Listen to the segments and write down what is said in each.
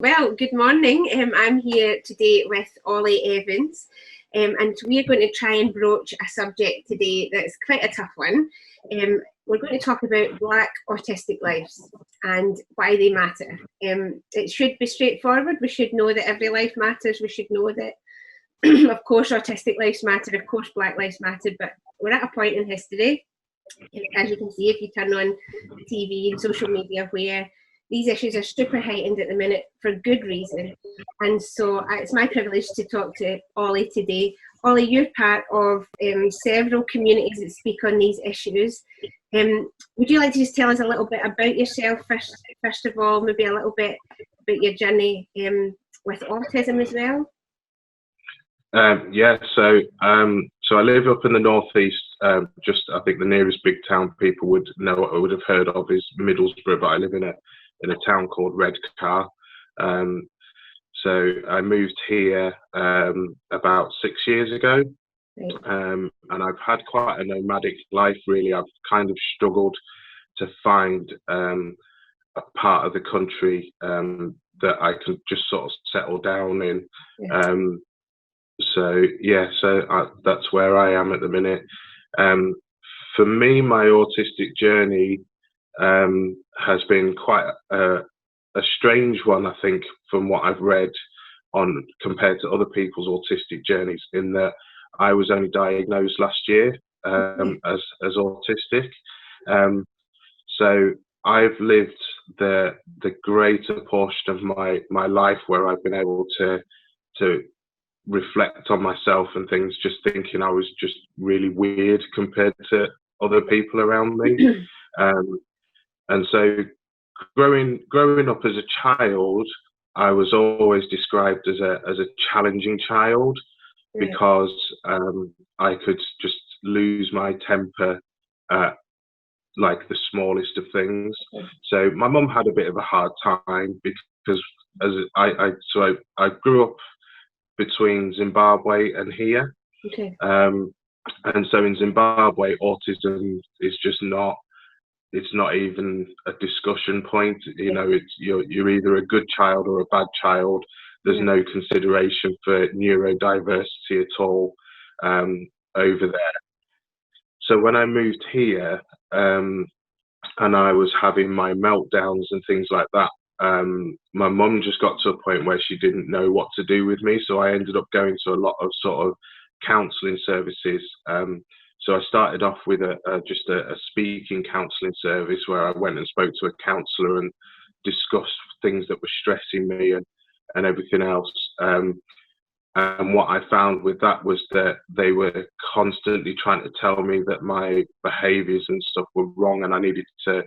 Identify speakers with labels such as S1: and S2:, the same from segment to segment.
S1: Well, good morning. I'm here today with Ollie Evans, and we're going to try and broach a subject today that's quite a tough one. We're going to talk about Black autistic lives and why they matter. It should be straightforward. We should know that every life matters. We should know that, of course, autistic lives matter. Of course, Black lives matter. But we're at a point in history, as you can see if you turn on the TV and social media, where these issues are super heightened at the minute for good reason. And so it's my privilege to talk to Ollie today. Ollie, you're part of several communities that speak on these issues. Would you like to just tell us a little bit about yourself first of all, maybe a little bit about your journey with autism as well?
S2: So I live up in the northeast. Just I think the nearest big town people would have heard of is Middlesbrough, but I live in a town called Redcar. So I moved here about 6 years ago, and I've had quite a nomadic life. Really, I've kind of struggled to find a part of the country that I can just sort of settle down in. That's where I am at the minute. For me, my autistic journey has been quite a strange one, I think, from what I've read on compared to other people's autistic journeys, in that I was only diagnosed last year as autistic. So I've lived the greater portion of my life where I've been able to reflect on myself and things, just thinking I was just really weird compared to other people around me. And so growing up as a child, I was always described as a challenging child, because I could just lose my temper at like the smallest of things. So my mum had a bit of a hard time, because I grew up between Zimbabwe and here. And so in Zimbabwe, autism is just it's not even a discussion point. You know, you're either a good child or a bad child. There's no consideration for neurodiversity at all over there. So when I moved here, and I was having my meltdowns and things like that, my mum just got to a point where she didn't know what to do with me. So I ended up going to a lot of sort of counselling services. So I started off with just a speaking counselling service, where I went and spoke to a counsellor and discussed things that were stressing me and everything else. And what I found with that was that they were constantly trying to tell me that my behaviours and stuff were wrong, and I needed to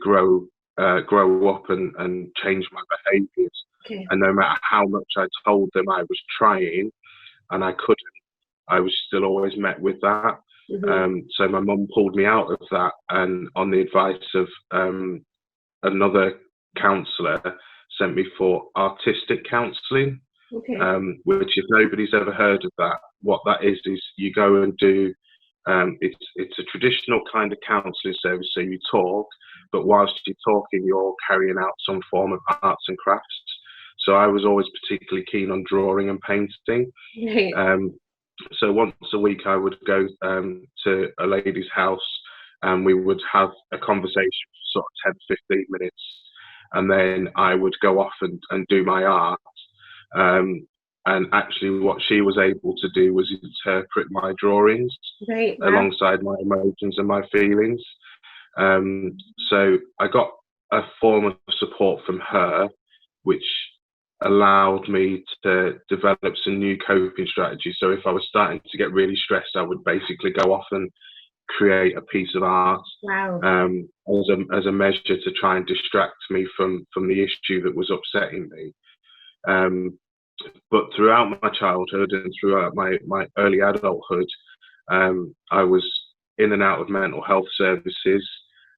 S2: grow up and change my behaviours. And no matter how much I told them I was trying and I couldn't, I was still always met with that. So my mum pulled me out of that, and on the advice of another counsellor, sent me for Autistic counselling. Which, if nobody's ever heard of that, what that is you go and do, it's a traditional kind of counselling service. So you talk, but whilst you're talking, you're carrying out some form of arts and crafts. So I was always particularly keen on drawing and painting. So once a week I would go to a lady's house, and we would have a conversation for sort of 10-15 minutes, and then I would go off and do my art. And actually what she was able to do was interpret my drawings alongside my emotions and my feelings. So I got a form of support from her, which allowed me to develop some new coping strategies. So if I was starting to get really stressed, I would basically go off and create a piece of art as a measure to try and distract me from the issue that was upsetting me. But throughout my childhood and throughout my early adulthood, I was in and out of mental health services.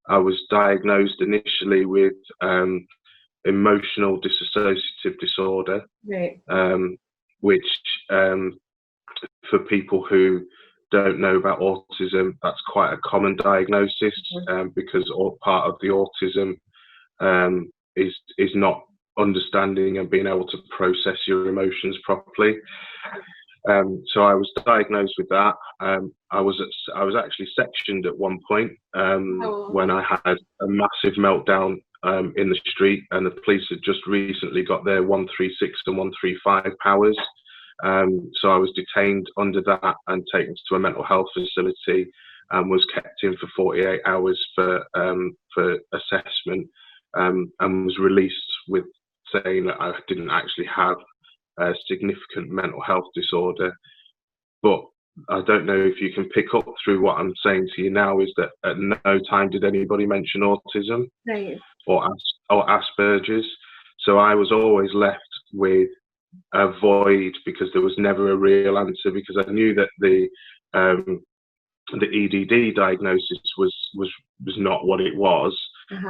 S2: I was diagnosed initially with emotional dissociative disorder, which for people who don't know about autism, that's quite a common diagnosis, because part of the autism is not understanding and being able to process your emotions properly. So I was diagnosed with that. I was actually sectioned at one point when I had a massive meltdown in the street, and the police had just recently got their 136 and 135 powers. So I was detained under that and taken to a mental health facility and was kept in for 48 hours for assessment, and was released with saying that I didn't actually have a significant mental health disorder. But I don't know if you can pick up through what I'm saying to you now, is that at no time did anybody mention autism or Asperger's. So I was always left with a void because there was never a real answer, because I knew that the EDD diagnosis was not what it was.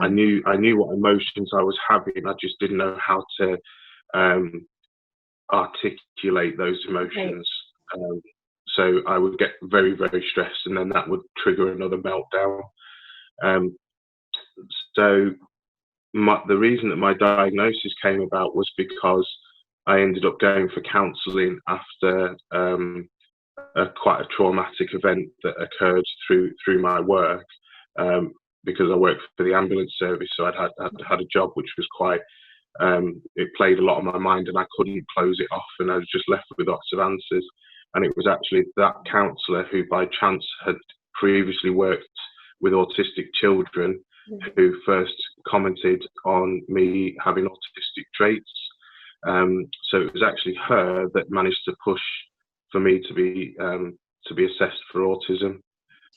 S2: I knew what emotions I was having. I just didn't know how to articulate those emotions. So I would get very, very stressed, and then that would trigger another meltdown. So the reason that my diagnosis came about was because I ended up going for counselling after quite a traumatic event that occurred through my work, because I worked for the ambulance service. So I'd had a job which was quite, it played a lot on my mind, and I couldn't close it off, and I was just left with lots of answers. And it was actually that counsellor who by chance had previously worked with autistic children who first commented on me having autistic traits. So it was actually her that managed to push for me to be assessed for autism.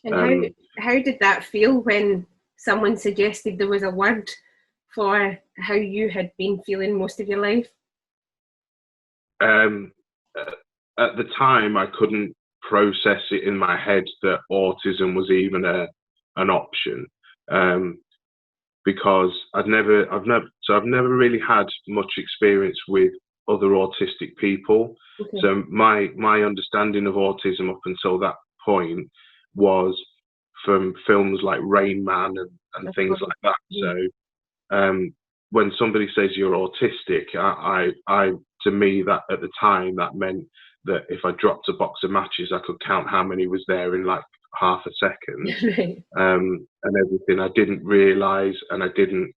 S1: And how did that feel when someone suggested there was a word for how you had been feeling most of your life?
S2: At the time, I couldn't process it in my head that autism was even an option, because I've never really had much experience with other autistic people. So my understanding of autism up until that point was from films like Rain Man and things like that. So when somebody says you're autistic, I to me, that at the time, that meant that if I dropped a box of matches, I could count how many was there in like half a second. And everything. I didn't realise, and I didn't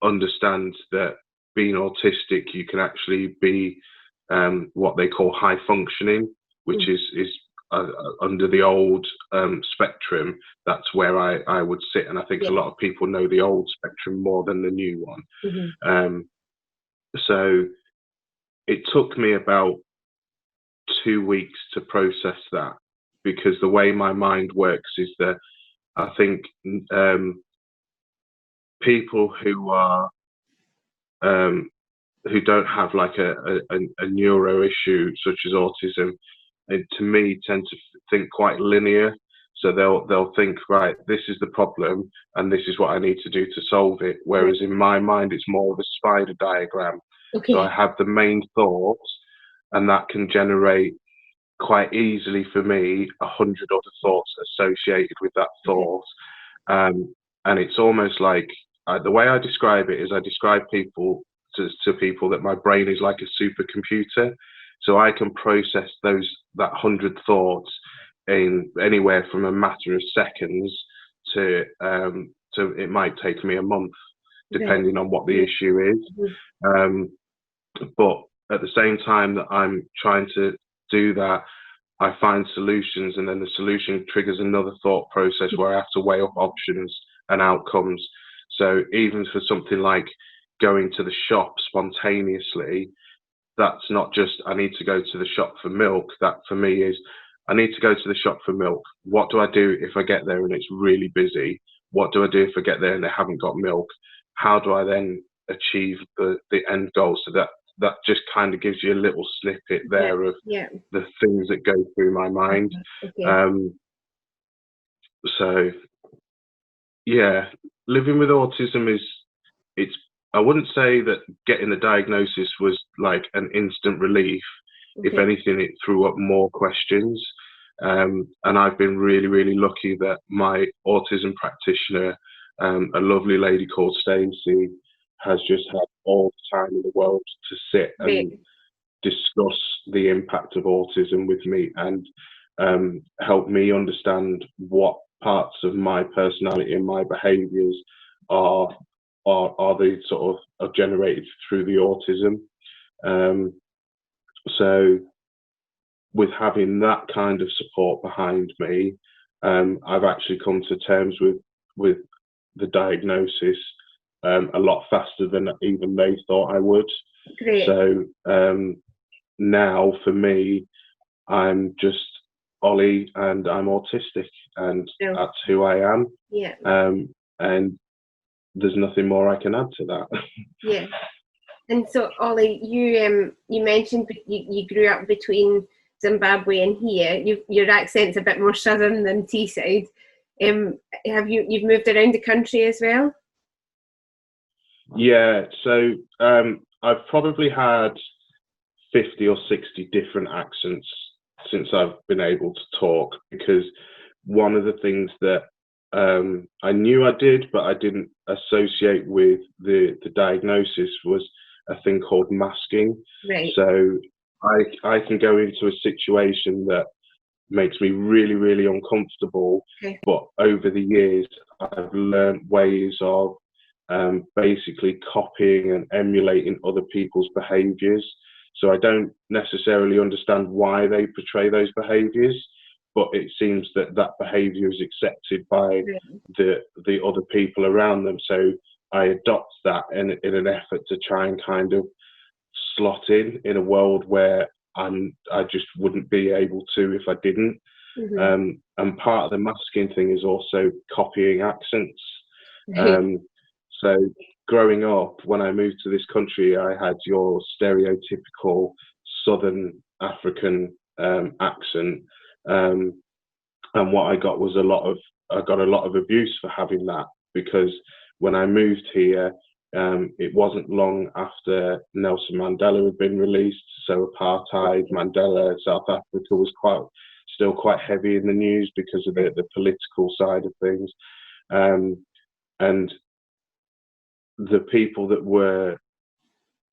S2: understand that being autistic, you can actually be what they call high functioning, which is under the old spectrum. That's where I would sit, and I think a lot of people know the old spectrum more than the new one. So it took me about 2 weeks to process that, because the way my mind works is that I think people who are who don't have like a neuro issue such as autism, to me, tend to think quite linear. So they'll think, right, this is the problem, and this is what I need to do to solve it. Whereas in my mind, it's more of a spider diagram. So I have the main thoughts, and that can generate quite easily for me 100 other thoughts associated with that thought. And it's almost like the way I describe it is I describe people to people that my brain is like a supercomputer. So I can process that 100 thoughts in anywhere from a matter of seconds to it might take me a month, depending on what the issue is. But at the same time that I'm trying to do that, I find solutions, and then the solution triggers another thought process where I have to weigh up options and outcomes. So even for something like going to the shop spontaneously, that's not just I need to go to the shop for milk. That for me is I need to go to the shop for milk. What do I do if I get there and it's really busy? What do I do if I get there and they haven't got milk? How do I then achieve the end goal? So that just kind of gives you a little snippet there of the things that go through my mind. So yeah, living with autism I wouldn't say that getting the diagnosis was like an instant relief. If anything, it threw up more questions. And I've been really, really lucky that my autism practitioner, a lovely lady called Stacey, has just had all the time in the world to sit and
S1: Right.
S2: discuss the impact of autism with me, and help me understand what parts of my personality and my behaviours are the sort of are generated through the autism. So with having that kind of support behind me, I've actually come to terms with the diagnosis a lot faster than even they thought I would.
S1: Great.
S2: So now for me, I'm just Ollie, and I'm autistic, and
S1: So,
S2: that's who I am.
S1: yeah.
S2: And there's nothing more I can add to that.
S1: Yeah. And so, Ollie, you mentioned you grew up between Zimbabwe and here. Your accent's a bit more southern than Teesside. You've moved around the country as well?
S2: Yeah, so I've probably had 50 or 60 different accents since I've been able to talk, because one of the things that I knew I did, but I didn't associate with the diagnosis, was a thing called masking.
S1: Right.
S2: So I can go into a situation that makes me really, really uncomfortable,
S1: Okay.
S2: but over the years, I've learned ways of basically copying and emulating other people's behaviours. So I don't necessarily understand why they portray those behaviours, but it seems that that behaviour is accepted by the other people around them. So I adopt that in an effort to try and kind of slot in a world where I just wouldn't be able to if I didn't.
S1: Mm-hmm.
S2: And part of the masking thing is also copying accents.
S1: Right.
S2: So growing up, when I moved to this country, I had your stereotypical Southern African accent, and what I got was I got a lot of abuse for having that, because when I moved here, it wasn't long after Nelson Mandela had been released. So apartheid, Mandela, South Africa was still quite heavy in the news because of the political side of things, and the people that were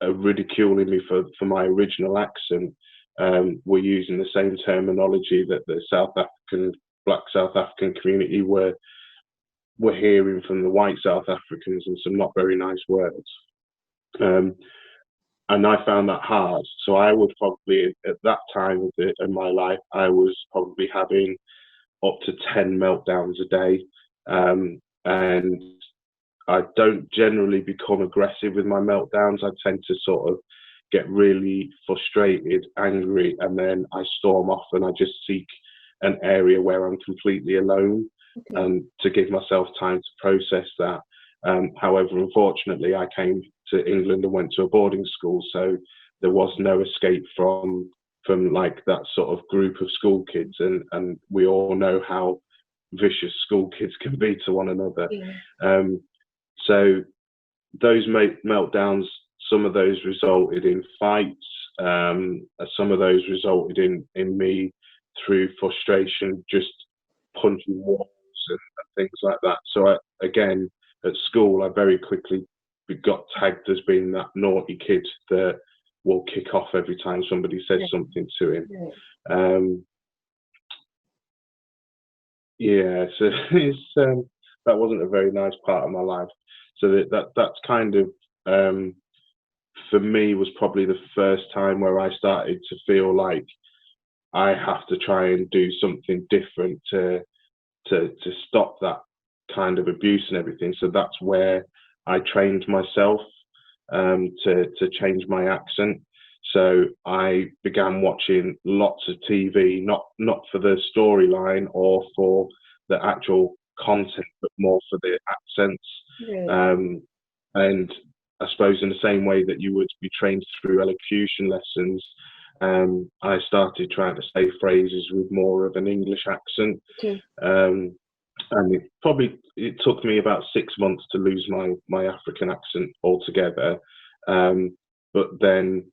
S2: ridiculing me for my original accent were using the same terminology that the Black South African community were hearing from the white South Africans, and some not very nice words. And I found that hard. So I would probably, at that time in my life, I was probably having up to 10 meltdowns a day. And I don't generally become aggressive with my meltdowns. I tend to sort of get really frustrated, angry, and then I storm off and I just seek an area where I'm completely alone, and to give myself time to process that. However, unfortunately, I came to England and went to a boarding school, so there was no escape from like that sort of group of school kids, and we all know how vicious school kids can be to one another.
S1: Yeah.
S2: So those meltdowns, some of those resulted in fights. Some of those resulted in me, through frustration, just punching walls and things like that. So again, at school, I very quickly got tagged as being that naughty kid that will kick off every time somebody says something to him. Yeah, so it's that wasn't a very nice part of my life. So that's kind of for me was probably the first time where I started to feel like I have to try and do something different to stop that kind of abuse and everything. So that's where I trained myself to change my accent. So I began watching lots of TV, not for the storyline or for the actual content, but more for the accents. And I suppose in the same way that you would be trained through elocution lessons, I started trying to say phrases with more of an English accent. And it took me about 6 months to lose my African accent altogether. But then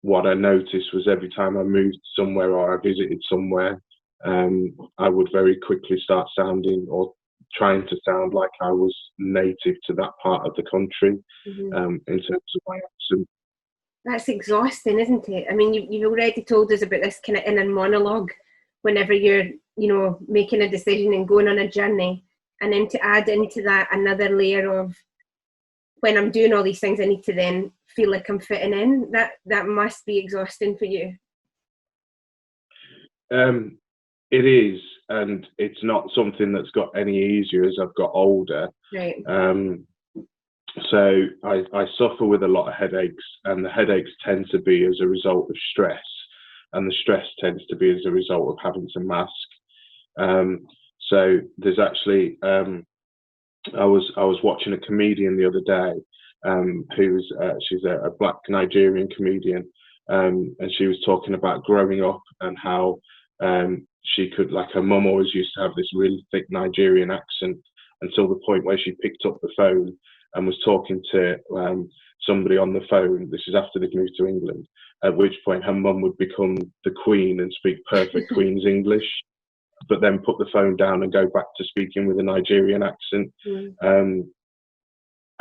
S2: what I noticed was every time I moved somewhere or I visited somewhere, I would very quickly start sounding or trying to sound like I was native to that part of the country,
S1: Mm-hmm.
S2: in terms of my accent.
S1: That's exhausting, isn't it? I mean, you've already told us about this kind of inner monologue whenever you're, you know, making a decision and going on a journey. And then to add into that another layer of, when I'm doing all these things, I need to then feel like I'm fitting in. That must be exhausting for you.
S2: It is, and it's not something that's got any easier as I've got older.
S1: Right.
S2: So I suffer with a lot of headaches, and the headaches tend to be as a result of stress, and the stress tends to be as a result of having to mask. So there's actually, I was watching a comedian the other day, she's a black Nigerian comedian, and she was talking about growing up and how she could, like, her mum always used to have this really thick Nigerian accent until the point where she picked up the phone and was talking to somebody on the phone. This is after they'd moved to England, at which point her mum would become the Queen and speak perfect Queen's English, but then put the phone down and go back to speaking with a Nigerian accent.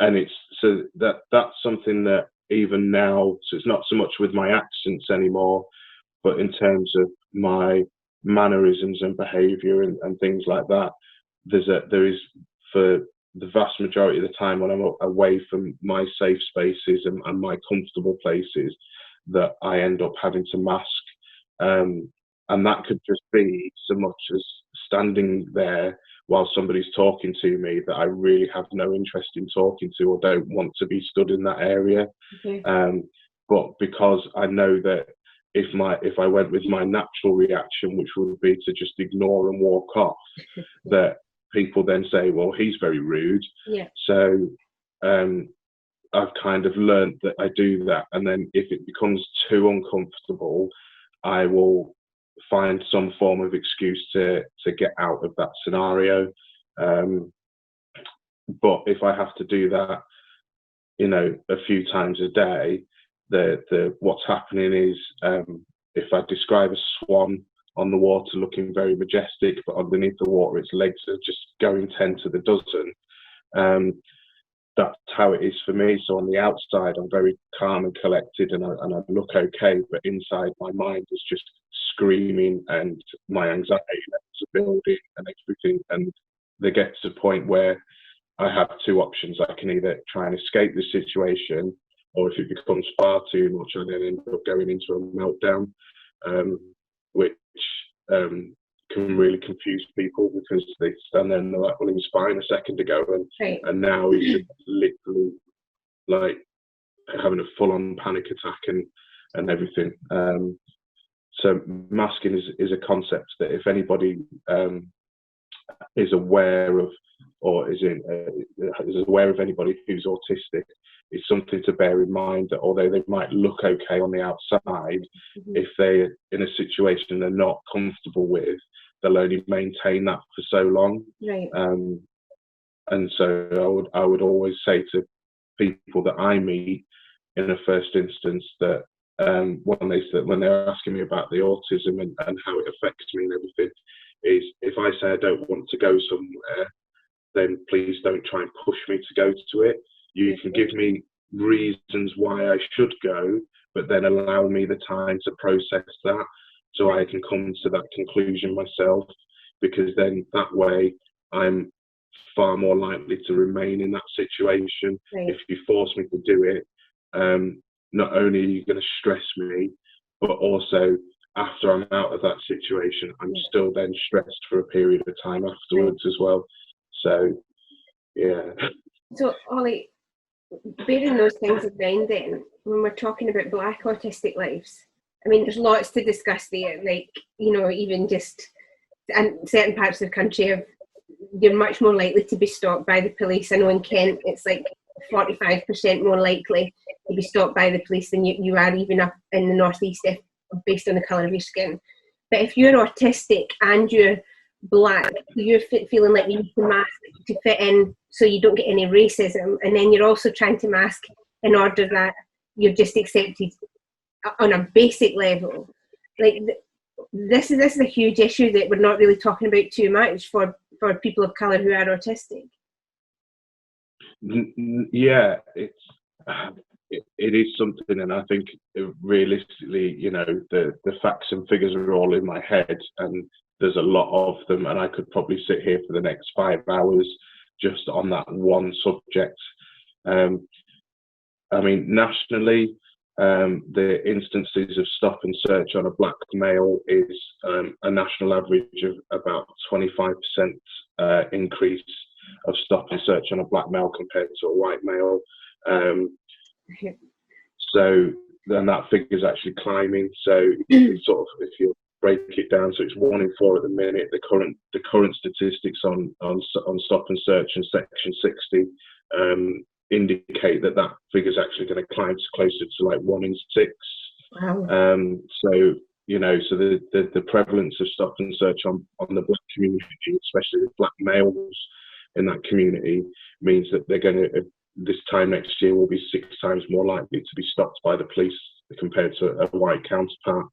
S2: And it's, so that's something that even now, so it's not so much with my accents anymore, but in terms of my mannerisms and behaviour and things like that, there is, for the vast majority of the time when I'm away from my safe spaces and my comfortable places, that I end up having to mask. And that could just be so much as standing there while somebody's talking to me that I really have no interest in talking to, or don't want to be stood in that area. But because I know that if I went with my natural reaction, which would be to just ignore and walk off, that people then say, well, he's very rude.
S1: Yeah.
S2: So I've kind of learned that I do that, and then if it becomes too uncomfortable, I will find some form of excuse to get out of that scenario. But if I have to do that, you know, a few times a day, what's happening is, if I describe a swan on the water looking very majestic, but underneath the water its legs are just going 10 to the dozen, that's how it is for me. So on the outside, I'm very calm and collected, and I look okay, but inside my mind is just screaming, and my anxiety levels are building and everything. And they get to the point where I have two options. I can either try and escape the situation, or if it becomes far too much, I then end up going into a meltdown, which can really confuse people, because they stand there and they're like, well, he was fine a second ago, and now he's just literally like having a full-on panic attack and everything. So masking is a concept that if anybody is aware of, or is aware of anybody who's autistic, it's something to bear in mind, that although they might look okay on the outside, if they're in a situation they're not comfortable with, they'll only maintain that for so long.
S1: Right.
S2: And so I would always say to people that I meet in a first instance that when they're asking me about the autism and how it affects me and everything, is if I say I don't want to go somewhere, then please don't try and push me to go to it. You can give me reasons why I should go, but then allow me the time to process that, so I can come to that conclusion myself, because then that way I'm far more likely to remain in that situation.
S1: Right.
S2: If you force me to do it, not only are you going to stress me, but also after I'm out of that situation, I'm still then stressed for a period of time afterwards as well. So, yeah.
S1: So, Ollie, bearing those things in mind then, when we're talking about Black autistic lives, I mean, there's lots to discuss there, like, you know, even just, and certain parts of the country, you're much more likely to be stopped by the police. I know in Kent, it's like 45% more likely to be stopped by the police than you are even up in the northeast, based on the colour of your skin. But if you're autistic and you're Black, you're feeling like you need to mask to fit in so you don't get any racism, and then you're also trying to mask in order that you're just accepted on a basic level. Like, this is a huge issue that we're not really talking about too much for for people of colour who are autistic?
S2: Yeah, it is something, and I think realistically, you know, the facts and figures are all in my head, and there's a lot of them, and I could probably sit here for the next 5 hours just on that one subject. I mean, nationally, the instances of stop and search on a black male is a national average of about 25% increase of stop and search on a black male compared to a white male. So then that figure is actually climbing. So sort of, if you break it down, so it's 1 in 4 at the minute. The current statistics on stop and search and section 60 indicate that figure is actually going to climb closer to like 1 in 6.
S1: Wow.
S2: So you know, so the prevalence of stop and search on the black community, especially with black males in that community, means that they're going to, this time next year, will be 6 times more likely to be stopped by the police compared to a white counterpart.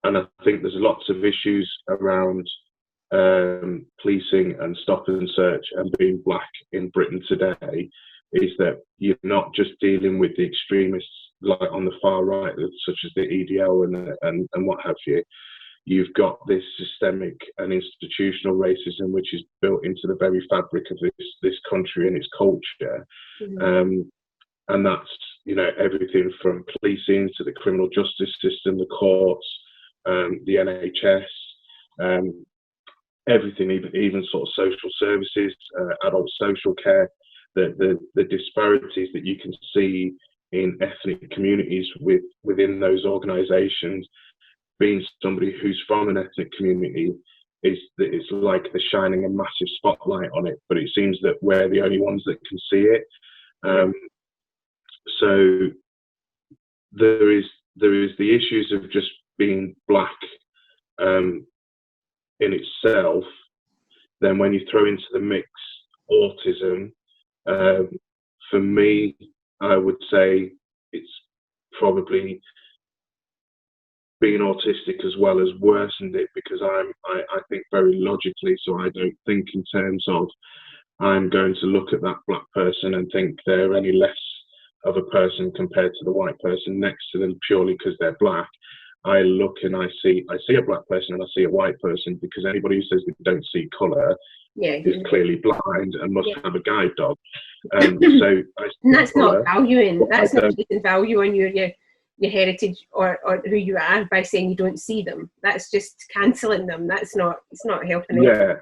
S2: And I think there's lots of issues around policing and stop and search and being black in Britain today, is that you're not just dealing with the extremists like on the far right, such as the EDL and what have you. You've got this systemic and institutional racism, which is built into the very fabric of this country and its culture. And that's, you know, everything from policing to the criminal justice system, the courts, the NHS, everything, even sort of social services, adult social care, the disparities that you can see in ethnic communities within those organisations. Being somebody who's from an ethnic community, it's like they're shining a massive spotlight on it, but it seems that we're the only ones that can see it. So there is the issues of just being black in itself. Then when you throw into the mix autism, for me, I would say it's probably being autistic as well as worsened it, because I think very logically, so I don't think in terms of I'm going to look at that black person and think they're any less of a person compared to the white person next to them purely because they're black. I look and I see a black person and I see a white person, because anybody who says they don't see colour is clearly blind and must have a guide dog. So
S1: and that's not valuing. That's not putting value on your heritage or who you are by saying you don't see them. That's just cancelling them. It's not helping.
S2: Yeah,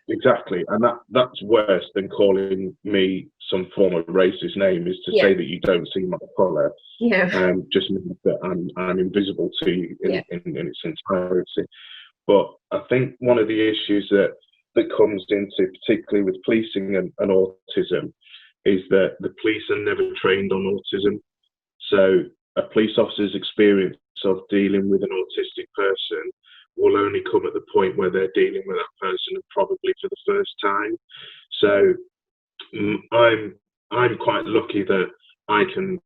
S2: exactly. And that's worse than calling me some form of racist name, is to say that you don't see my colour. Just means that I'm invisible to you in its entirety. But I think one of the issues that comes into, particularly with policing and autism, is that the police are never trained on autism. So a police officer's experience of dealing with an autistic person will only come at the point where they're dealing with that person, and probably for the first time. So I'm quite lucky that I can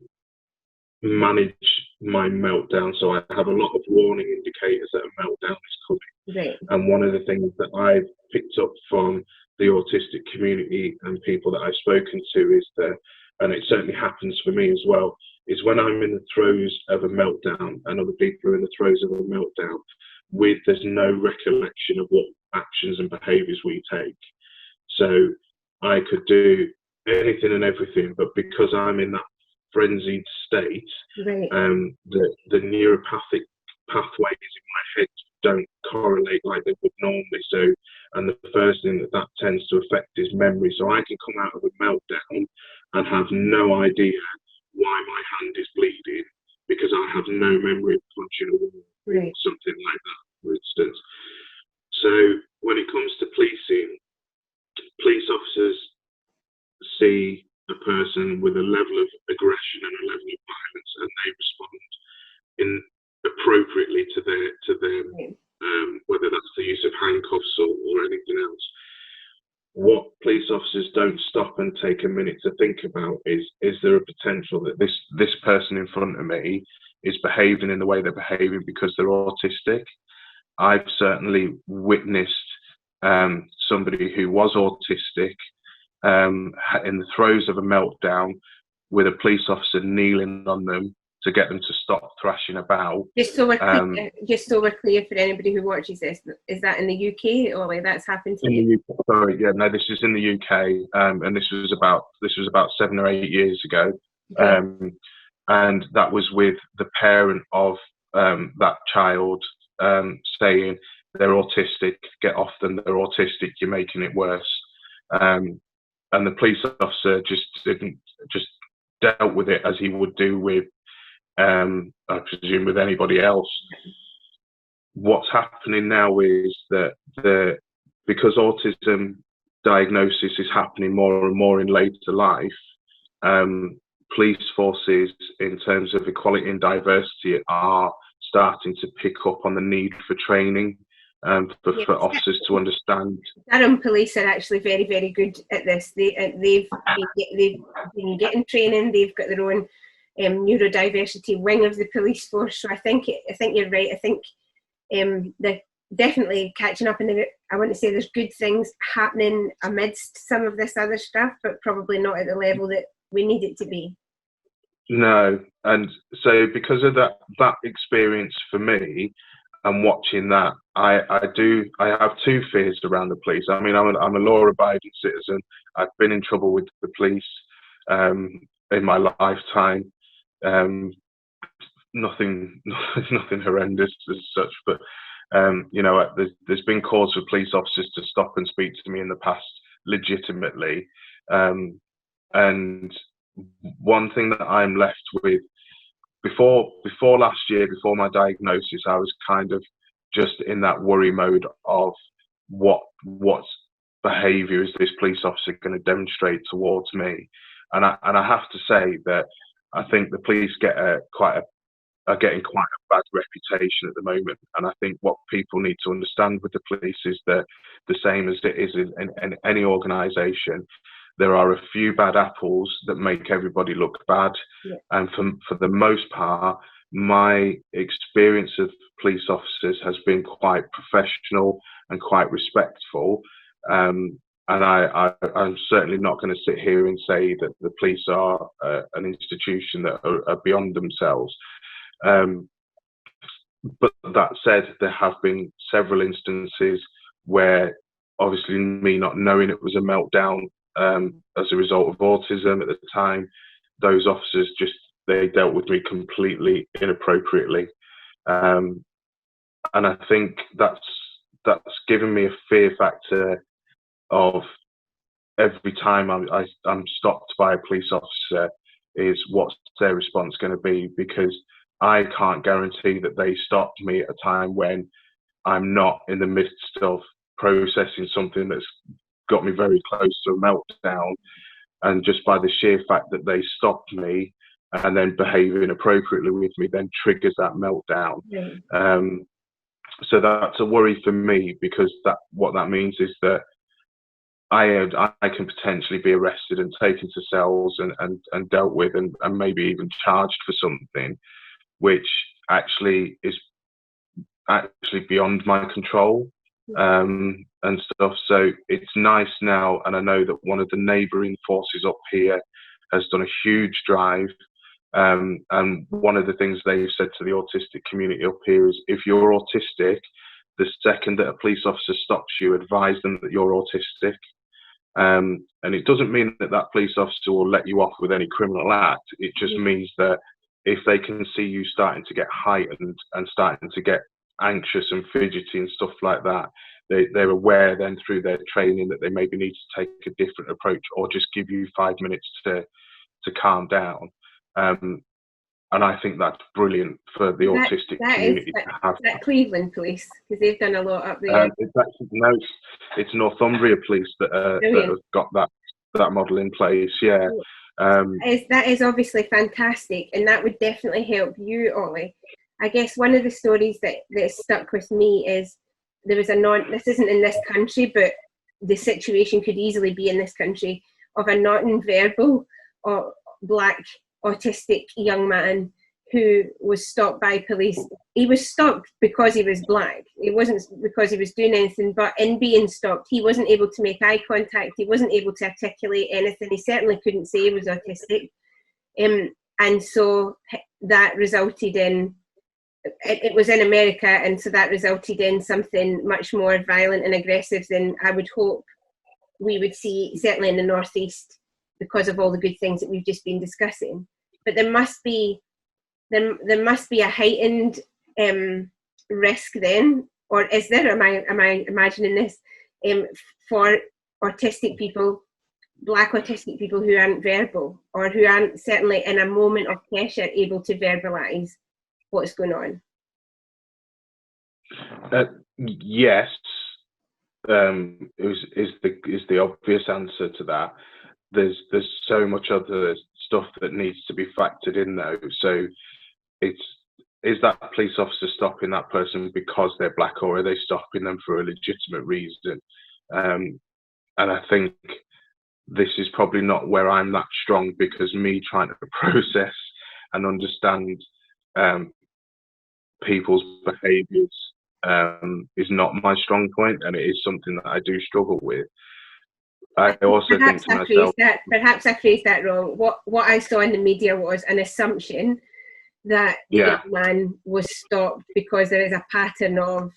S2: manage my meltdown. So I have a lot of warning indicators that a meltdown is coming. And one of the things that I've picked up from the autistic community and people that I've spoken to is that, and it certainly happens for me as well, is when I'm in the throes of a meltdown and other people are in the throes of a meltdown, there's no recollection of what actions and behaviours we take. So I could do anything and everything, but because I'm in that frenzied state, the neuropathic pathways in my head don't correlate like they would normally. So, and the first thing that tends to affect is memory. So I can come out of a meltdown and have no idea why my hand is bleeding, because I have no memory of punching a wall or something like that, for instance. So when it comes to policing, police officers see a person with a level of aggression and a level of violence, and they respond appropriately to them, whether that's the use of handcuffs or anything else. What police officers don't stop and take a minute to think about is there a potential that this person in front of me is behaving in the way they're behaving because they're autistic? I've certainly witnessed somebody who was autistic in the throes of a meltdown, with a police officer kneeling on them to get them to stop thrashing about.
S1: Just so we're clear for anybody who watches this, is that in the UK, or like that's happened to you?
S2: UK, sorry, yeah, no, this is in the UK, and this was about 7 or 8 years ago, okay. And that was with the parent of that child saying, "They're autistic. Get off them. They're autistic. You're making it worse." And the police officer just dealt with it as he would do with, I presume, with anybody else. What's happening now is that because autism diagnosis is happening more and more in later life, police forces, in terms of equality and diversity, are starting to pick up on the need for training, for officers to understand.
S1: Durham police are actually very, very good at this. They've been getting training. They've got their own neurodiversity wing of the police force. So I think you're right. I think they're definitely catching up, and I want to say there's good things happening amidst some of this other stuff, but probably not at the level that we need it to be.
S2: No, and so because of that experience for me, and watching that, I have two fears around the police. I mean, I'm a law-abiding citizen. I've been in trouble with the police in my lifetime. Nothing horrendous as such, but you know, there's been calls for police officers to stop and speak to me in the past, legitimately. And one thing that I'm left with, before last year, before my diagnosis, I was kind of just in that worry mode of what behaviour is this police officer going to demonstrate towards me, and I have to say that I think the police are getting quite a bad reputation at the moment, and I think what people need to understand with the police is that, the same as it is in any organisation, there are a few bad apples that make everybody look bad. Yeah. And for the most part, my experience of police officers has been quite professional and quite respectful. And I'm certainly not going to sit here and say that the police are an institution that are beyond themselves. But that said, there have been several instances where, obviously, me not knowing it was a meltdown as a result of autism at the time, those officers they dealt with me completely inappropriately, and I think that's given me a fear factor of every time I'm stopped by a police officer, is what's their response going to be, because I can't guarantee that they stopped me at a time when I'm not in the midst of processing something that's got me very close to a meltdown, and just by the sheer fact that they stopped me and then behaving appropriately with me then triggers that meltdown. Yeah. So that's a worry for me, because what that means is that I can potentially be arrested and taken to cells and dealt with and maybe even charged for something which actually is beyond my control. And stuff. So it's nice now, and I know that one of the neighbouring forces up here has done a huge drive. And one of the things they've said to the autistic community up here is, if you're autistic, the second that a police officer stops you, advise them that you're autistic. And it doesn't mean that police officer will let you off with any criminal act. It just means that if they can see you starting to get heightened and starting to get anxious and fidgety and stuff like that, they're aware then through their training that they maybe need to take a different approach, or just give you 5 minutes to calm down. And I think that's brilliant for the autistic community to have.
S1: Is that Cleveland police? Because they've done a lot up there.
S2: It's Northumbria police that have got that model in place. Yeah.
S1: That is obviously fantastic, and that would definitely help you, Ollie. I guess one of the stories that stuck with me is, there was this isn't in this country, but the situation could easily be in this country, of a non-verbal or black autistic young man who was stopped by police. He was stopped because he was black. It wasn't because he was doing anything, but in being stopped, he wasn't able to make eye contact. He wasn't able to articulate anything. He certainly couldn't say he was autistic. And so that resulted in, it was in America, and so that resulted in something much more violent and aggressive than I would hope we would see, certainly in the Northeast, because of all the good things that we've just been discussing. But there must be a heightened risk then, or is there? Am I imagining this, for autistic people, black autistic people who aren't verbal, or who aren't, certainly in a moment of pressure, able to verbalise what's going on?
S2: Yes, is the obvious answer to that. There's so much other stuff that needs to be factored in though. So is that police officer stopping that person because they're black, or are they stopping them for a legitimate reason? And I think this is probably not where I'm that strong, because me trying to process and understand people's behaviours is not my strong point, and it is something that I do struggle with. I also think to myself,
S1: perhaps I phrased that wrong. What I saw in the media was an assumption that the young man was stopped because there is a pattern of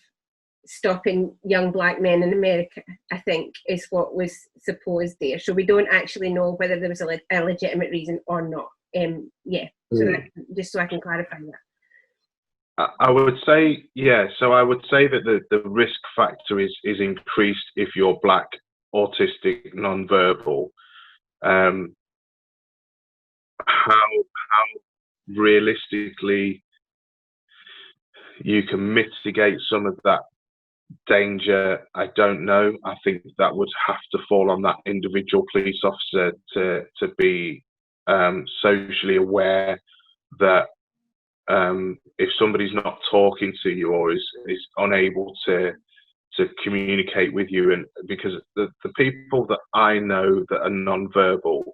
S1: stopping young black men in America, I think, is what was supposed there. So we don't actually know whether there was a legitimate reason or not. So that, just so I can clarify that.
S2: I would say, so I would say that the risk factor is increased if you're black, autistic, non-verbal. How realistically you can mitigate some of that danger, I don't know. I think that would have to fall on that individual police officer to be socially aware that if somebody's not talking to you, or is unable to communicate with you, and because the people that I know that are non-verbal,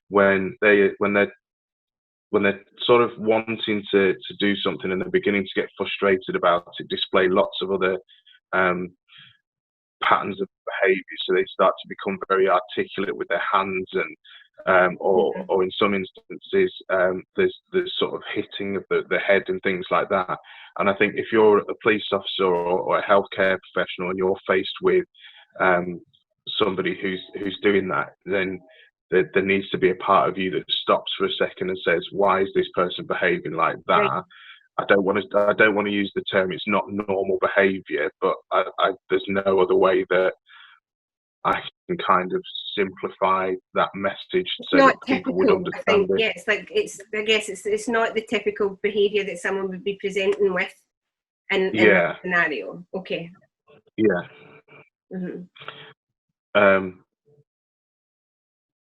S2: when they're sort of wanting to do something and they're beginning to get frustrated about it, display lots of other patterns of behaviour. So they start to become very articulate with their hands, and or in some instances there's sort of hitting of the head and things like that. And I think if you're a police officer or a healthcare professional and you're faced with somebody who's doing that, then there needs to be a part of you that stops for a second and says, why is this person behaving like that? Right. I don't want to use the term, it's not normal behaviour, but there's no other way that I can kind of simplify that message so that people would understand it.
S1: Yes, I guess it's not the typical behaviour that someone would be presenting with in that scenario. Okay.
S2: Yeah. Mm-hmm.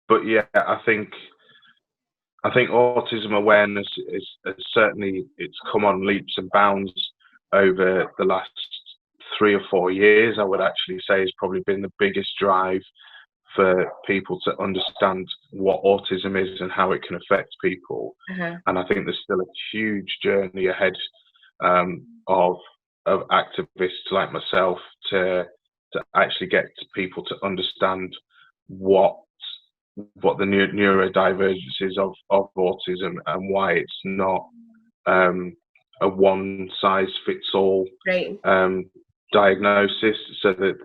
S2: But yeah, I think autism awareness is certainly, it's come on leaps and bounds over the last 3 or 4 years. I would actually say has probably been the biggest drive for people to understand what autism is and how it can affect people. And I think there's still a huge journey ahead of activists like myself to actually get people to understand what the neurodivergences of autism, and why it's not a one-size-fits-all diagnosis. So that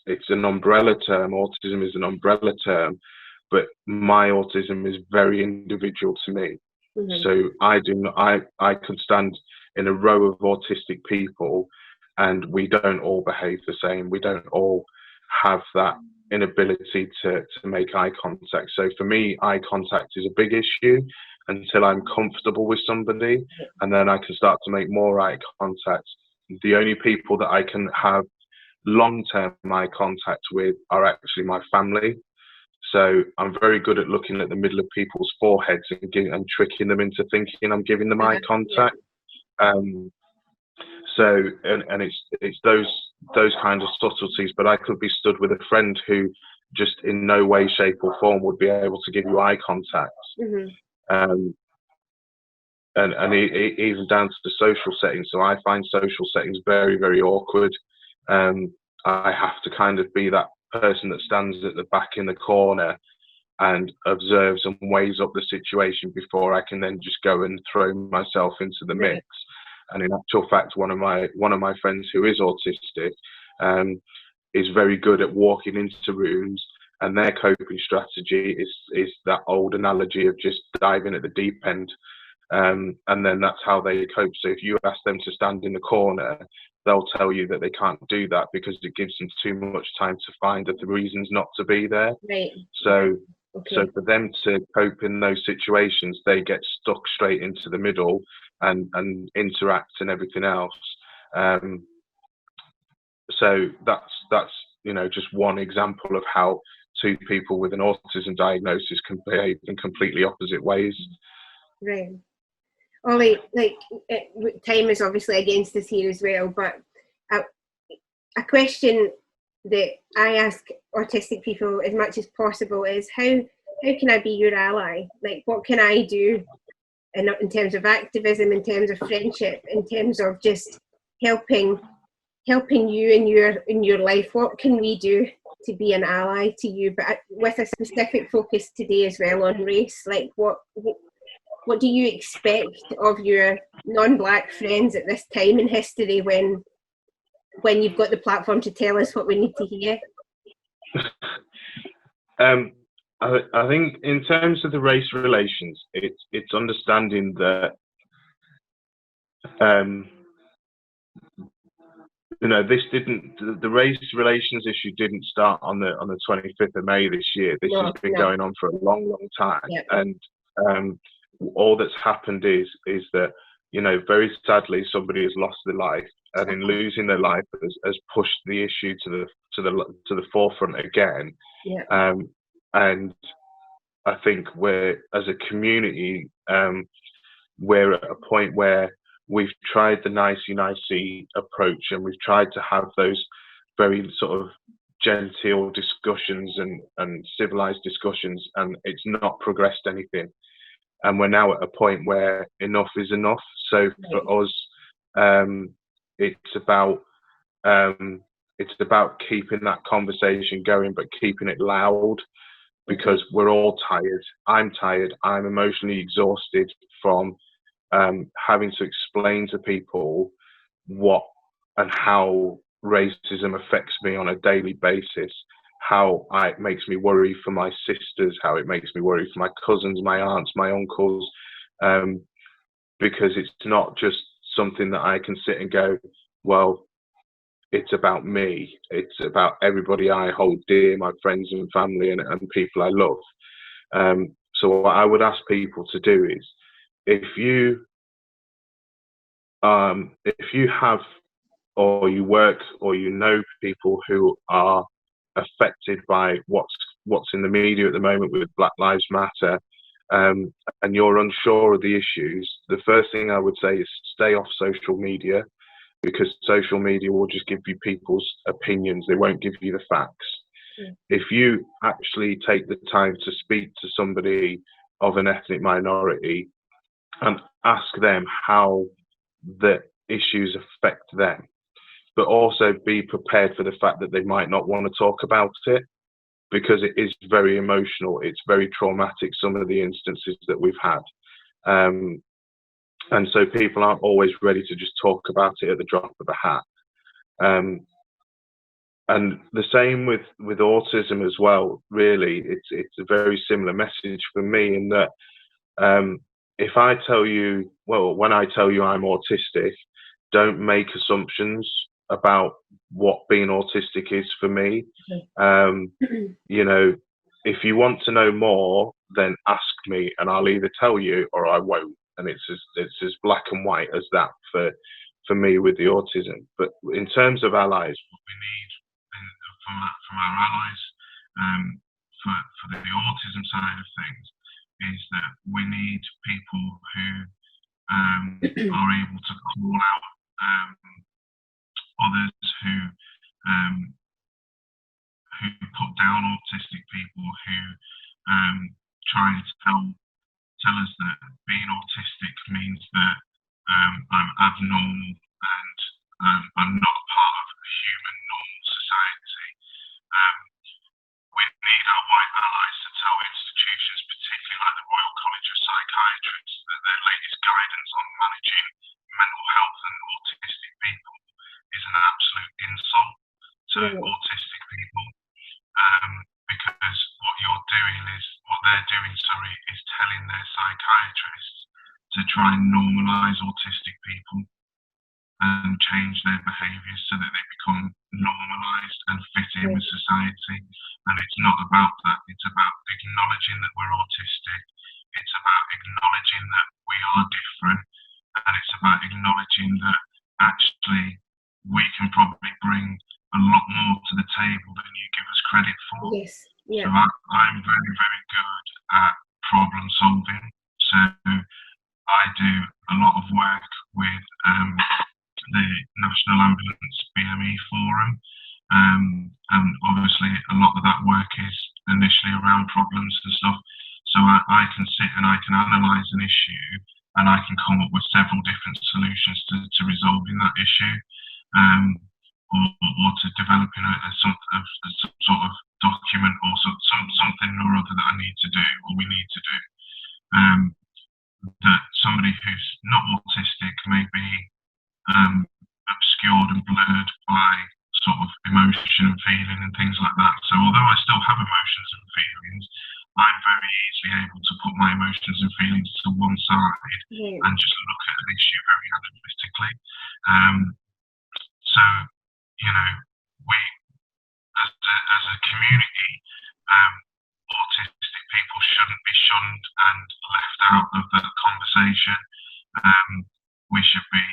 S2: it's an umbrella term. Autism is an umbrella term, but my autism is very individual to me. So I could stand in a row of autistic people, and we don't all behave the same. We don't all have that inability to make eye contact. So for me, eye contact is a big issue until I'm comfortable with somebody, and then I can start to make more eye contact. The only people that I can have long-term eye contact with are actually my family. So I'm very good at looking at the middle of people's foreheads and tricking them into thinking I'm giving them eye contact. So it's those kinds of subtleties, but I could be stood with a friend who just in no way, shape or form would be able to give you eye contact. even down to the social settings. So I find social settings very, very awkward. I have to kind of be that person that stands at the back in the corner and observes and weighs up the situation before I can then just go and throw myself into the mix. And in actual fact, one of my friends who is autistic is very good at walking into rooms, and their coping strategy is that old analogy of just diving at the deep end. And then that's how they cope. So if you ask them to stand in the corner, they'll tell you that they can't do that because it gives them too much time to find the reasons not to be there.
S1: Right.
S2: So so for them to cope in those situations, they get stuck straight into the middle and interact and everything else. So that's just one example of how two people with an autism diagnosis can behave in completely opposite ways.
S1: Right. Ollie, time is obviously against us here as well, but a question that I ask autistic people as much as possible is how can I be your ally? Like, what can I do in terms of activism, in terms of friendship, in terms of just helping you in your life? What can we do to be an ally to you? But with a specific focus today as well on race, like what do you expect of your non-Black friends at this time in history when you've got the platform to tell us what we need to hear?
S2: I think in terms of the race relations, it's understanding that the race relations issue didn't start on the 25th of May this year. This has been going on for a long, long time, and all that's happened is that very sadly somebody has lost their life, and in losing their life has pushed the issue to the forefront again. And I think we're, as a community, we're at a point where we've tried the nicey approach, and we've tried to have those very sort of genteel discussions and civilized discussions, and it's not progressed anything. And we're now at a point where enough is enough. So for us, it's about keeping that conversation going, but keeping it loud, because we're all tired. I'm tired. I'm emotionally exhausted from having to explain to people what and how racism affects me on a daily basis, how it makes me worry for my sisters, how it makes me worry for my cousins, my aunts, my uncles, because it's not just something that I can sit and go, well, it's about me. It's about everybody I hold dear, my friends and family and people I love. So what I would ask people to do is, if you have, or you work, or people who are affected by what's in the media at the moment with Black Lives Matter, and you're unsure of the issues, the first thing I would say is stay off social media, because social media will just give you people's opinions. They won't give you the facts. If you actually take the time to speak to somebody of an ethnic minority and ask them how the issues affect them, but also be prepared for the fact that they might not want to talk about it, because it is very emotional. It's very traumatic, some of the instances that we've had. And so people aren't always ready to just talk about it at the drop of a hat. And the same with autism as well, really. It's a very similar message for me, in that if I tell you, when I tell you I'm autistic, don't make assumptions about what being autistic is for me. If you want to know more, then ask me, and I'll either tell you or I won't. And it's as black and white as that for me with the autism. But in terms of allies, what we need from our allies for the autism side of things is that we need people who are able to call out others who put down autistic people, who try to tell us that being autistic means abnormal and are not part of a human normal society. We need our white allies to tell institutions, particularly like the Royal College of Psychiatrists, that their latest guidance on managing mental health and autistic people is an absolute insult to autistic people. Because what they're doing, is telling their psychiatrists to try and normalise autistic people and change their behaviours so that they become normalised and fit in with society. And it's not about that. It's about acknowledging that we're autistic. It's about acknowledging that we are different. And it's about acknowledging that actually we can probably bring a lot more to the table than you give us credit for.
S1: Yes. Yeah.
S2: So I'm very, very good at problem solving. So I do a lot of work with the National Ambulance BME Forum, and obviously a lot of that work is initially around problems and stuff. So I can sit and I can analyse an issue and I can come up with several different solutions to resolving that issue, or to developing some sort of document or something or other that I need to do or we need to do. That somebody who's not autistic may be obscured and blurred by sort of emotion and feeling and things like that. So although I still have emotions and feelings, I'm very easily able to put my emotions and feelings to one side and just look at an issue very analytically. So, you know, we as a community, autistic people shouldn't be shunned and left out of that conversation. We should be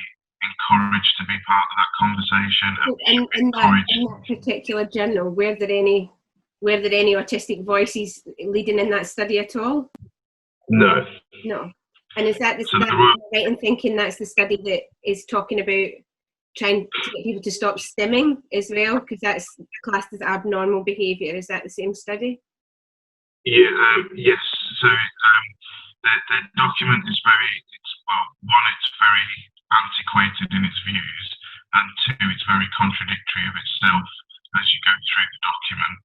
S2: encouraged to be part of that conversation.
S1: And in that particular journal, were there any autistic voices leading in that study at all?
S2: No.
S1: No. And is that right in thinking that's the study that is talking about trying to get people to stop stimming as well, because that's classed as abnormal behaviour? Is that the same study?
S2: Yeah. Yes. So the document is it's very antiquated in its views, and two, it's very contradictory of itself as you go through the document.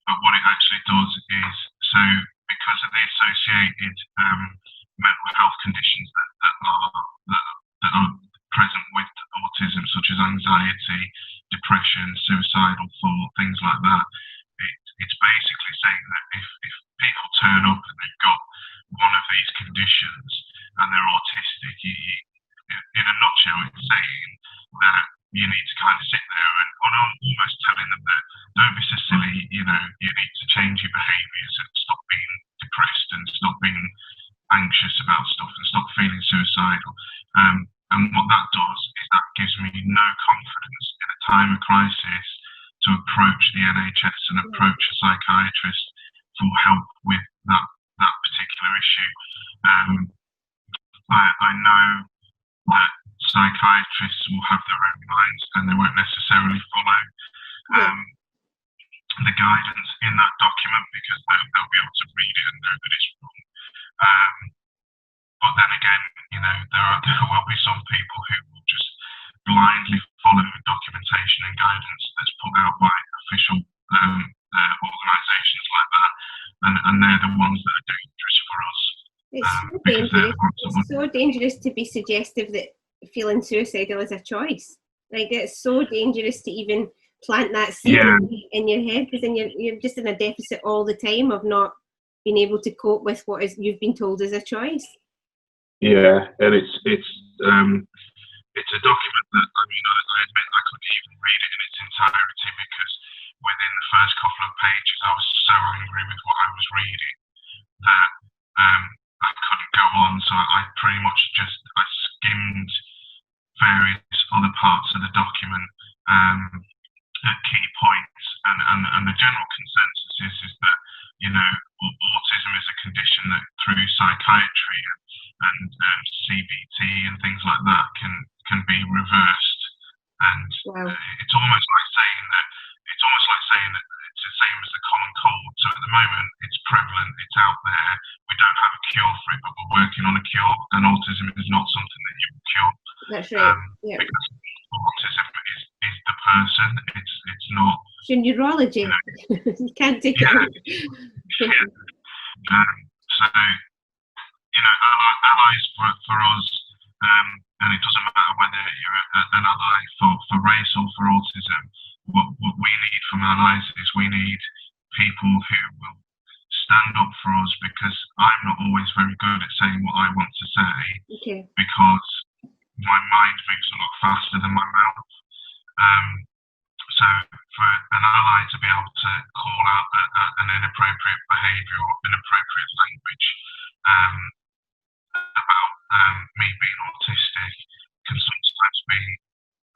S2: But what it actually does is, so because of the associated mental health conditions that are present with autism, such as anxiety, depression, suicidal thought, things like that, it's basically saying that if people turn up and they've got one of these conditions and they're autistic, in a nutshell, it's saying that you need to kind of sit there and almost telling them that don't be so silly, you need to change your behaviours and stop being depressed and stop being anxious about stuff and stop feeling suicidal. And what that does is that gives me no confidence in a time of crisis to approach the NHS and approach a psychiatrist for help with that particular issue. I know that psychiatrists will have their own minds and they won't necessarily follow the guidance in that document because they'll be able to read it and know that it's wrong. But then again, there will be some people who will just blindly follow documentation and guidance that's put out by official organisations like that, and they're the ones that are dangerous for us.
S1: It's so dangerous to be suggestive that feeling suicidal is a choice. Like, it's so dangerous to even plant that seed in your head, because then you're just in a deficit all the time of not being able to cope with what you've been told is a choice.
S2: Yeah, and it's a document that I admit I couldn't even read it in its entirety because within the first couple of pages I was so angry with what I was reading that I couldn't go on. So I pretty much I skimmed various other parts of the document at key points, and the general consensus is that autism is a condition that through psychiatry and CBT and things like that can be reversed, and it's almost like saying that it's the same as the common cold. So at the moment it's prevalent, it's out there, we don't have a cure for it, but we're working on a cure, and autism is not something that you can cure.
S1: That's right. Yeah.
S2: Because autism is the person. It's not.
S1: It's your neurology.
S2: You know,
S1: You can't take
S2: yeah,
S1: it.
S2: yeah. So you know, allies for us, and it doesn't matter whether you're an ally for race or for autism. What we need from allies is we need people who will stand up for us, because I'm not always very good at saying what I want to say,
S1: Okay.
S2: because my mind moves a lot faster than my mouth. So for an ally to be able to call out an inappropriate behaviour or inappropriate language about me being autistic can sometimes be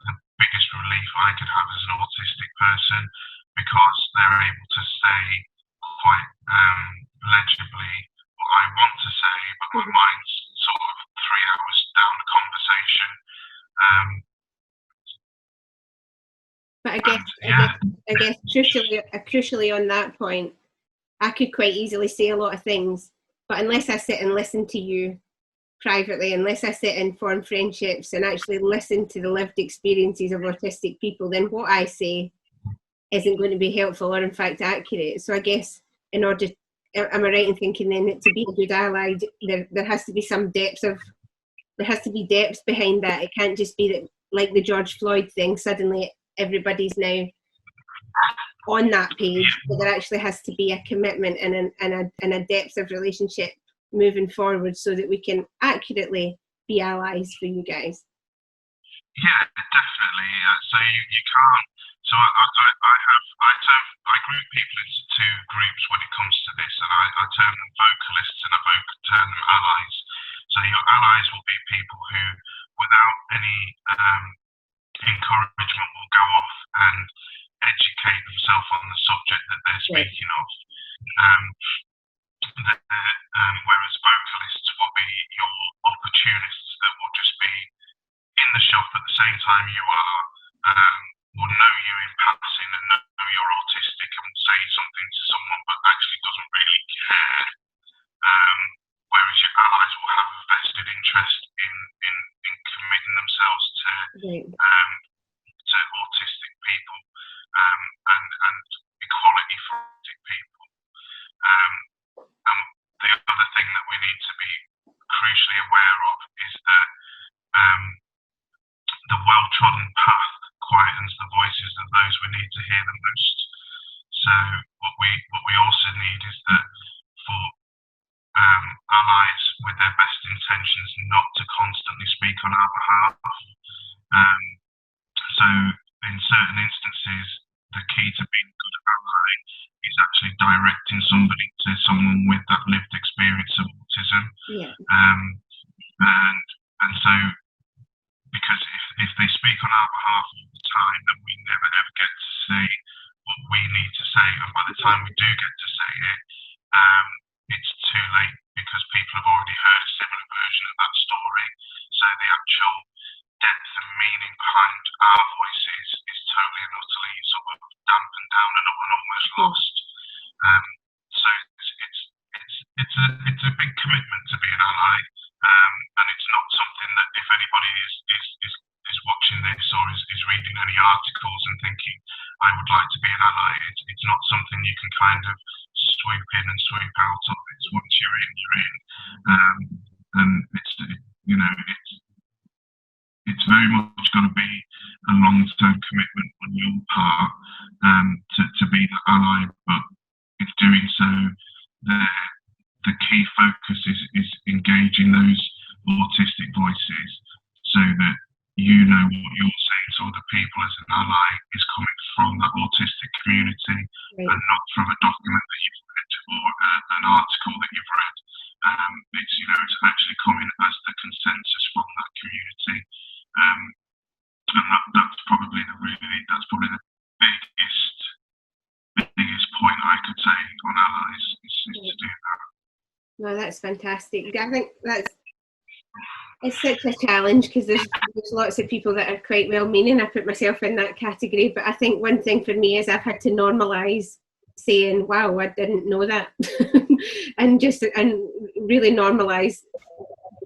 S2: the biggest relief I could have as an autistic person, because they're able to say quite legibly what I want to say, but my mind's sort of 3 hours down the conversation.
S1: But I guess crucially on that point, I could quite easily say a lot of things, but unless I sit and listen to you privately, unless I sit and form friendships and actually listen to the lived experiences of autistic people, then what I say isn't going to be helpful or in fact accurate. So I guess in order, am I right in thinking then that to be a good ally, there has to be some depth behind that? It can't just be that, like the George Floyd thing, suddenly everybody's now on that page, but there actually has to be a commitment and a depth of relationship moving forward so that we can accurately be allies for you guys.
S2: Yeah, definitely. So you can't. So I group people into 2 groups when it comes to this, and I term them vocalists and I term them allies. So your allies will be people who, without any encouragement, will go off and educate themselves on the subject that they're speaking of. Whereas vocalists will be your opportunists that will just be in the shop at the same time you are, will know you in passing and know you're autistic and say something to someone but actually doesn't really care. Whereas your allies will have a vested interest in committing themselves to autistic people and equality for autistic people. The other thing that we need to be crucially aware of is that the well-trodden path quietens the voices of those we need to hear the most. So what we also need is that for allies with their best intentions not to constantly speak on our behalf. So in certain instances, the key to being a good ally is actually directing somebody to someone with that lived experience of autism.
S1: Yeah.
S2: And so, because if they speak on our behalf all the time, then we never ever get to say what we need to say. And by the time we do get to say it, it's too late, because people have already heard a similar version of that story. So the actual depth and meaning behind our voices is totally and utterly sort of dampened down and almost lost. So it's a big commitment to be an ally, and it's not something that if anybody is watching this or is reading any articles and thinking I would like to be an ally, it's not something you can kind of swoop in and swoop out of. It's once you're in, and it's very much got to be a long-term commitment on your part to be the ally, but in doing so, the key focus is engaging those autistic voices so that you know what you're saying to other people as an ally is coming from that autistic community, and not from a document that you've read or an article that you've read. It's actually coming as the consensus from that community, and that's probably the biggest point I could say on allies is to do that.
S1: No, that's fantastic. I think it's such a challenge, because there's lots of people that are quite well-meaning. I put myself in that category, but I think one thing for me is I've had to normalise saying, "Wow, I didn't know that," and really normalise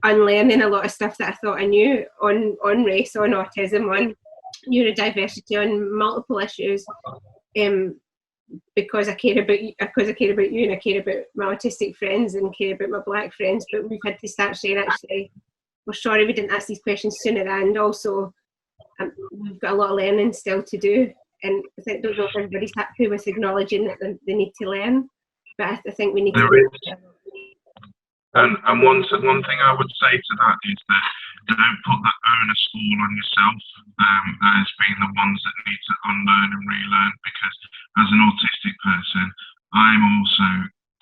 S1: unlearning a lot of stuff that I thought I knew on race, on autism, on neurodiversity, on multiple issues, because I care about you, and I care about my autistic friends and care about my black friends. But we've had to start saying, actually, we're sorry we didn't ask these questions sooner, and also we've got a lot of learning still to do. And I don't know if everybody's happy with acknowledging that they need to learn, but I think we need to.
S2: And one thing I would say to that is that don't put that onus all on yourself as being the ones that need to unlearn and relearn, because as an autistic person, I'm also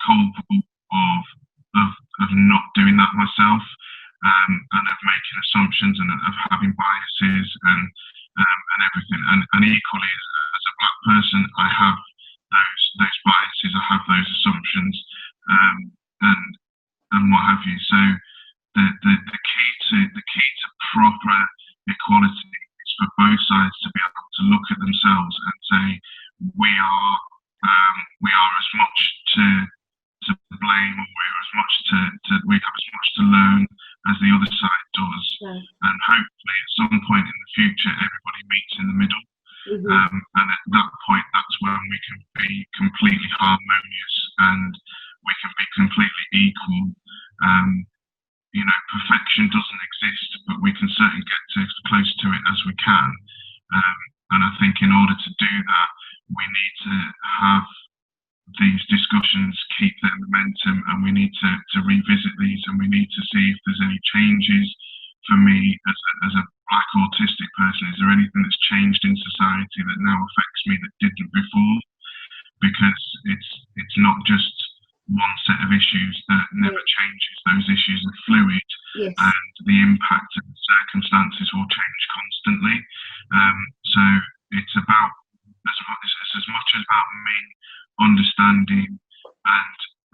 S2: culpable of not doing that myself, and of making assumptions and of having biases and everything. And equally, as a black person, I have those biases, I have those assumptions, and what have you. So the key to proper equality is for both sides to be able to look at themselves and say we are as much to blame, or we have as much to learn as the other side does. Yeah. And hopefully at some point in the future everybody meets in the middle. Mm-hmm. And at that point, that's when we can be completely harmonious and we can be completely equal. Perfection doesn't exist, but we can certainly get as close to it as we can. And I think in order to do that, we need to have these discussions, keep their momentum, and we need to revisit these, and we need to see if there's any changes. For me, as a black autistic person, is there anything that's changed in society that now affects me that didn't before? Because it's not just one set of issues that never changes. Those issues are fluid. Yes. And the impact of the circumstances will change constantly. So it's about as much about me understanding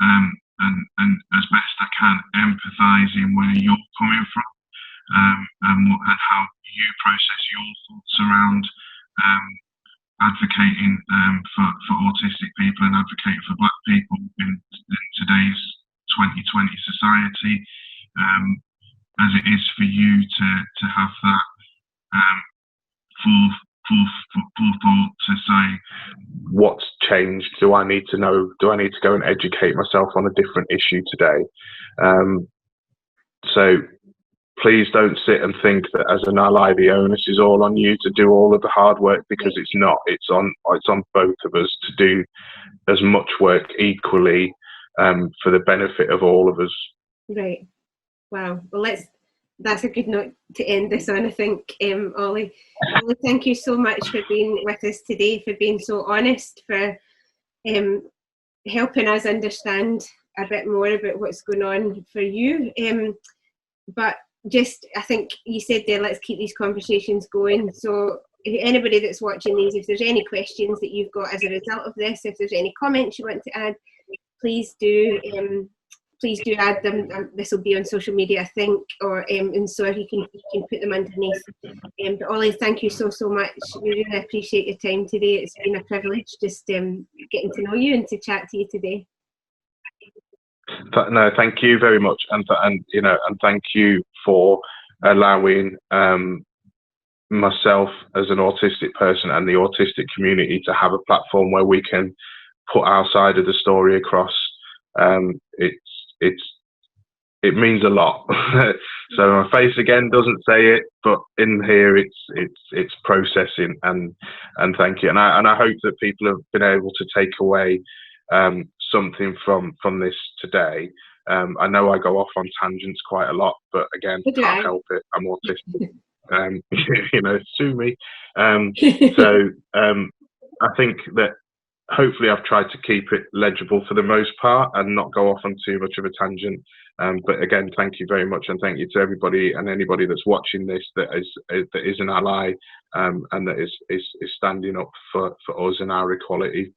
S2: and as best I can empathising where you're coming from, and how you process your thoughts around advocating for autistic people and advocating for black people in today's 2020 society, as it is for you to have that full thought to say, what's changed? Do I need to know? Do I need to go and educate myself on a different issue today? So please don't sit and think that as an ally the onus is all on you to do all of the hard work, because it's not. It's on both of us to do as much work equally for the benefit of all of us. Right.
S1: Wow. Well, that's a good note to end this on, I think, Ollie. Ollie, thank you so much for being with us today, for being so honest, for helping us understand a bit more about what's going on for you. But just, I think you said there, let's keep these conversations going. So if anybody that's watching these, if there's any questions that you've got as a result of this, if there's any comments you want to add, please do add them. This will be on social media, I think, or and so if you can put them underneath. But Ollie, thank you so much. We really appreciate your time today. It's been a privilege just getting to know you and to chat to you today.
S2: No, thank you very much, and thank you for allowing myself as an autistic person and the autistic community to have a platform where we can put our side of the story across. It means a lot. So my face again doesn't say it, but in here it's processing, and thank you. And I hope that people have been able to take away something from this today. I know I go off on tangents quite a lot, but again, can't help it. I'm autistic. Sue me. So I think that hopefully I've tried to keep it legible for the most part and not go off on too much of a tangent. But again, thank you very much, and thank you to everybody and anybody that's watching this that is an ally and that is standing up for us and our equality.